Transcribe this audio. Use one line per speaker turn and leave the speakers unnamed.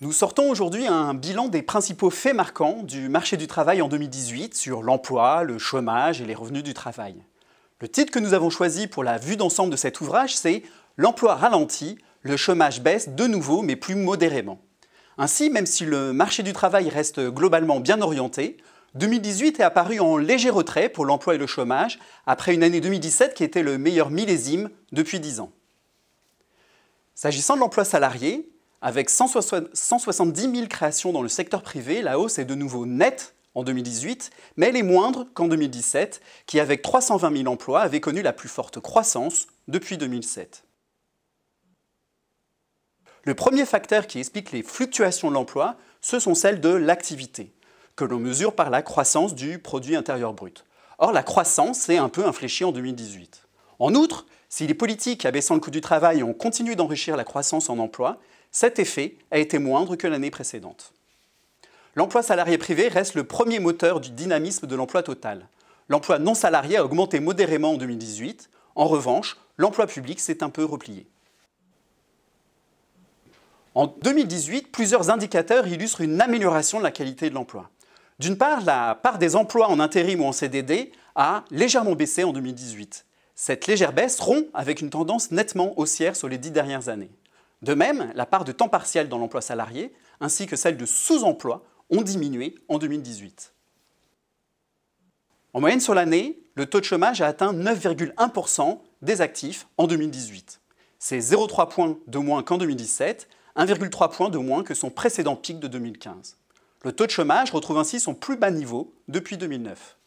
Nous sortons aujourd'hui un bilan des principaux faits marquants du marché du travail en 2018 sur l'emploi, le chômage et les revenus du travail. Le titre que nous avons choisi pour la vue d'ensemble de cet ouvrage, c'est « L'emploi ralentit, le chômage baisse de nouveau mais plus modérément ». Ainsi, même si le marché du travail reste globalement bien orienté, 2018 est apparu en léger retrait pour l'emploi et le chômage, après une année 2017 qui était le meilleur millésime depuis 10 ans. S'agissant de l'emploi salarié, avec 170 000 créations dans le secteur privé, la hausse est de nouveau nette en 2018, mais elle est moindre qu'en 2017, qui avec 320 000 emplois avait connu la plus forte croissance depuis 2007. Le premier facteur qui explique les fluctuations de l'emploi, ce sont celles de l'activité, que l'on mesure par la croissance du produit intérieur brut. Or, la croissance s'est un peu infléchie en 2018. En outre, si les politiques abaissant le coût du travail ont continué d'enrichir la croissance en emploi, cet effet a été moindre que l'année précédente. L'emploi salarié privé reste le premier moteur du dynamisme de l'emploi total. L'emploi non salarié a augmenté modérément en 2018. En revanche, l'emploi public s'est un peu replié. En 2018, plusieurs indicateurs illustrent une amélioration de la qualité de l'emploi. D'une part, la part des emplois en intérim ou en CDD a légèrement baissé en 2018. Cette légère baisse rompt avec une tendance nettement haussière sur les 10 dernières années. De même, la part de temps partiel dans l'emploi salarié, ainsi que celle de sous-emploi, ont diminué en 2018. En moyenne sur l'année, le taux de chômage a atteint 9,1% des actifs en 2018. C'est 0,3 points de moins qu'en 2017, 1,3 points de moins que son précédent pic de 2015. Le taux de chômage retrouve ainsi son plus bas niveau depuis 2009.